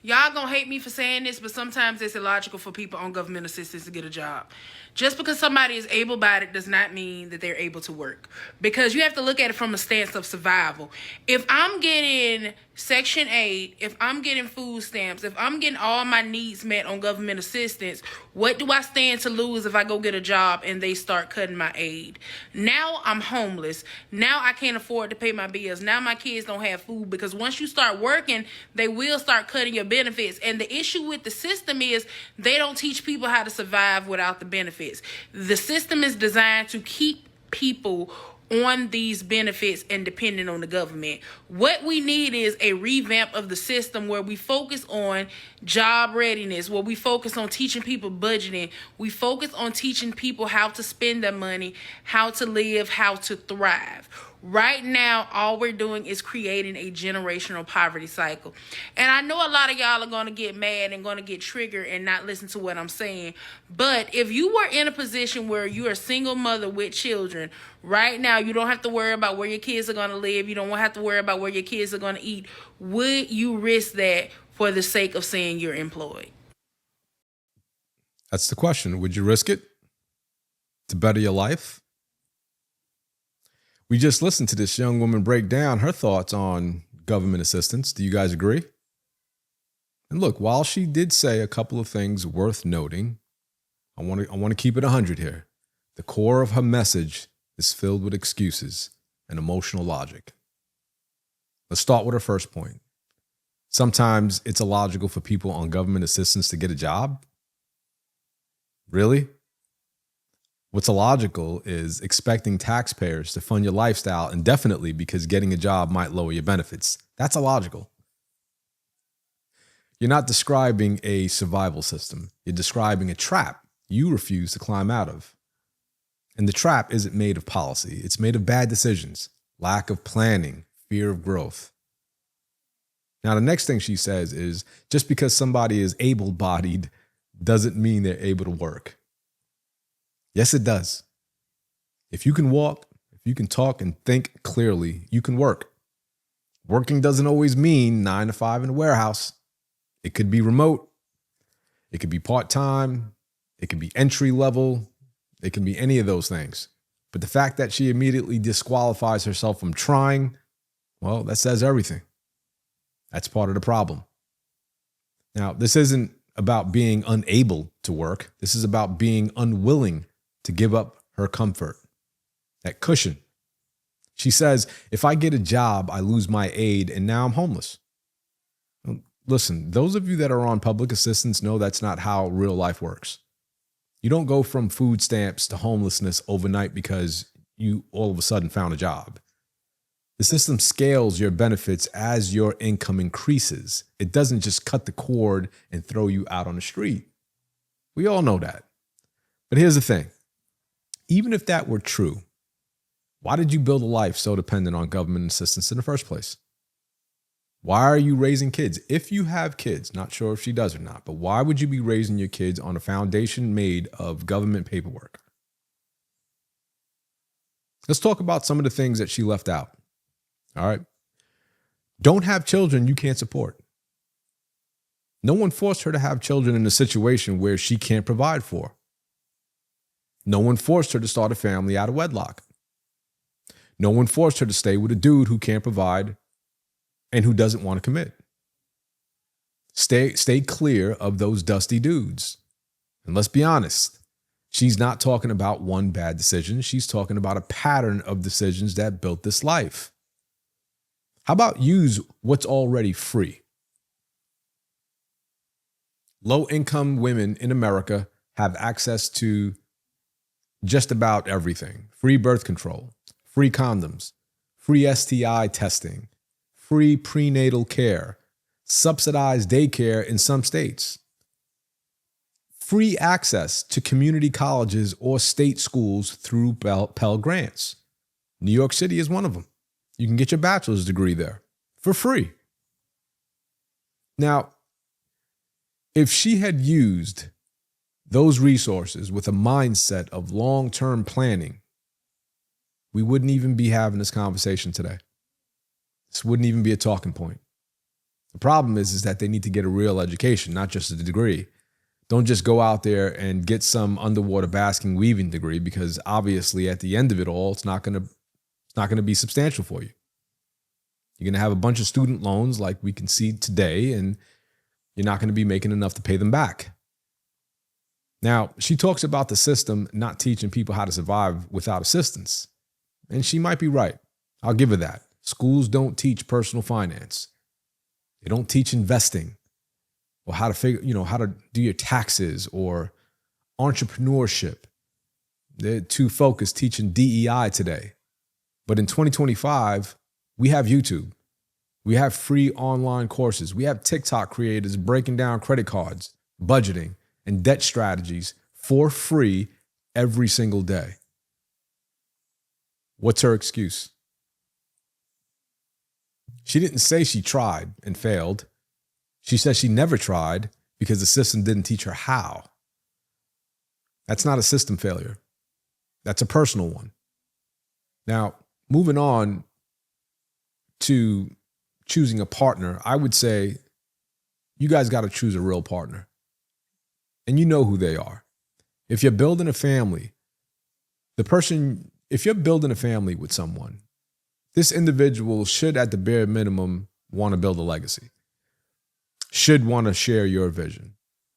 Y'all gonna hate me for saying this, but sometimes it's illogical for people on government assistance to get a job. Just because somebody is able-bodied does not mean that they're able to work. Because you have to look at it from a stance of survival. If I'm getting Section 8, if I'm getting food stamps, if I'm getting all my needs met on government assistance, what do I stand to lose if I go get a job and they start cutting my aid? Now I'm homeless. Now I can't afford to pay my bills. Now my kids don't have food, because once you start working, they will start cutting your benefits. And the issue with the system is they don't teach people how to survive without the benefits. The system is designed to keep people on these benefits and depending on the government. What we need is a revamp of the system where we focus on job readiness, where we focus on teaching people budgeting. We focus on teaching people how to spend their money, how to live, how to thrive. Right now, all we're doing is creating a generational poverty cycle. And I know a lot of y'all are going to get mad and going to get triggered and not listen to what I'm saying. But if you were in a position where you're a single mother with children, right now, you don't have to worry about where your kids are going to live. You don't have to worry about where your kids are going to eat. Would you risk that for the sake of saying you're employed? That's the question. Would you risk it to better your life? We just listened to this young woman break down her thoughts on government assistance. Do you guys agree? And look, while she did say a couple of things worth noting, I want to keep it 100 here. The core of her message is filled with excuses and emotional logic. Let's start with her first point. Sometimes it's illogical for people on government assistance to get a job. Really? What's illogical is expecting taxpayers to fund your lifestyle indefinitely because getting a job might lower your benefits. That's illogical. You're not describing a survival system. You're describing a trap you refuse to climb out of. And the trap isn't made of policy. It's made of bad decisions, lack of planning, fear of growth. Now, the next thing she says is just because somebody is able-bodied doesn't mean they're able to work. Yes, it does. If you can walk, if you can talk and think clearly, you can work. Working doesn't always mean 9 to 5 in a warehouse. It could be remote. It could be part-time. It could be entry level. It can be any of those things. But the fact that she immediately disqualifies herself from trying, well, that says everything. That's part of the problem. Now, this isn't about being unable to work. This is about being unwilling to give up her comfort, that cushion. She says, if I get a job, I lose my aid, and now I'm homeless. Listen, those of you that are on public assistance know that's not how real life works. You don't go from food stamps to homelessness overnight because you all of a sudden found a job. The system scales your benefits as your income increases. It doesn't just cut the cord and throw you out on the street. We all know that. But here's the thing. Even if that were true, why did you build a life so dependent on government assistance in the first place? Why are you raising kids? If you have kids, not sure if she does or not, but why would you be raising your kids on a foundation made of government paperwork? Let's talk about some of the things that she left out. All right. Don't have children you can't support. No one forced her to have children in a situation where she can't provide for. No one forced her to start a family out of wedlock. No one forced her to stay with a dude who can't provide and who doesn't want to commit. Stay clear of those dusty dudes. And let's be honest, she's not talking about one bad decision. She's talking about a pattern of decisions that built this life. How about use what's already free? Low-income women in America have access to just about everything. Free birth control, free condoms, free STI testing, free prenatal care, subsidized daycare in some states, free access to community colleges or state schools through Pell Grants. New York City is one of them. You can get your bachelor's degree there for free. Now, if she had used those resources with a mindset of long-term planning, we wouldn't even be having this conversation today. This wouldn't even be a talking point. The problem is that they need to get a real education, not just a degree. Don't just go out there and get some underwater basking weaving degree, because obviously at the end of it all, it's not going to be substantial for you. You're going to have a bunch of student loans like we can see today, and you're not going to be making enough to pay them back. Now, she talks about the system not teaching people how to survive without assistance. And she might be right. I'll give her that. Schools don't teach personal finance. They don't teach investing or how to how to do your taxes or entrepreneurship. They're too focused teaching DEI today. But in 2025, we have YouTube. We have free online courses. We have TikTok creators breaking down credit cards, budgeting, and debt strategies for free every single day. What's her excuse? She didn't say she tried and failed. She said she never tried because the system didn't teach her how. That's not a system failure. That's a personal one. Now, moving on to choosing a partner, I would say you guys got to choose a real partner. And you know who they are. If you're building a family, if you're building a family with someone, this individual should, at the bare minimum, want to build a legacy, should want to share your vision,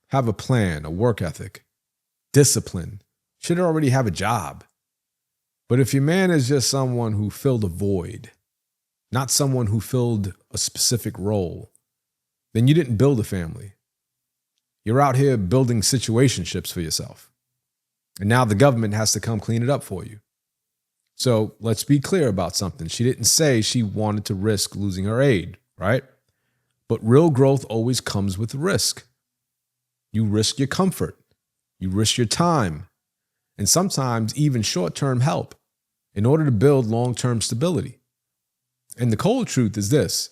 have a plan, a work ethic, discipline, should already have a job. But if your man is just someone who filled a void, not someone who filled a specific role, then you didn't build a family. You're out here building situationships for yourself. And now the government has to come clean it up for you. So let's be clear about something. She didn't say she wanted to risk losing her aid, right? But real growth always comes with risk. You risk your comfort. You risk your time. And sometimes even short-term help in order to build long-term stability. And the cold truth is this.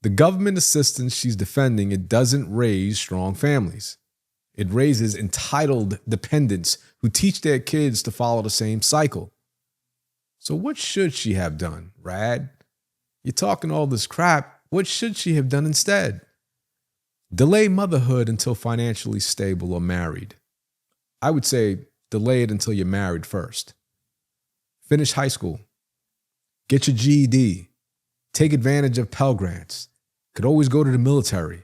The government assistance she's defending, it doesn't raise strong families. It raises entitled dependents who teach their kids to follow the same cycle. So what should she have done, Rad? You're talking all this crap. What should she have done instead? Delay motherhood until financially stable or married. I would say delay it until you're married first. Finish high school. Get your GED. Take advantage of Pell Grants. Could always go to the military.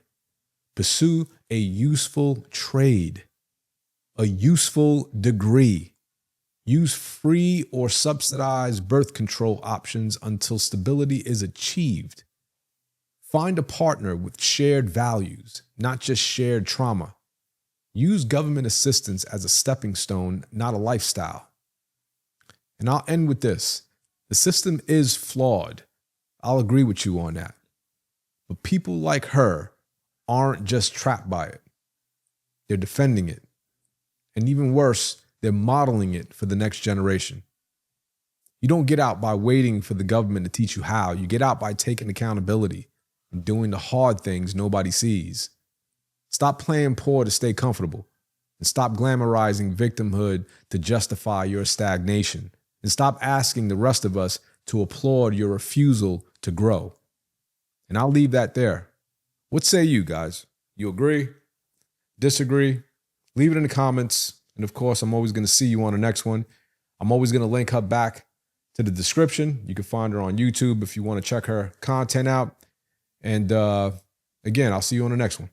Pursue a useful trade. A useful degree. Use free or subsidized birth control options until stability is achieved. Find a partner with shared values, not just shared trauma. Use government assistance as a stepping stone, not a lifestyle. And I'll end with this. The system is flawed. I'll agree with you on that. But people like her aren't just trapped by it. They're defending it. And even worse, they're modeling it for the next generation. You don't get out by waiting for the government to teach you how. You get out by taking accountability and doing the hard things nobody sees. Stop playing poor to stay comfortable. And stop glamorizing victimhood to justify your stagnation. And stop asking the rest of us to applaud your refusal to grow. And I'll leave that there. What say you guys? You agree? Disagree? Leave it in the comments. And of course, I'm always going to see you on the next one. I'm always going to link her back to the description. You can find her on YouTube if you want to check her content out. And again, I'll see you on the next one.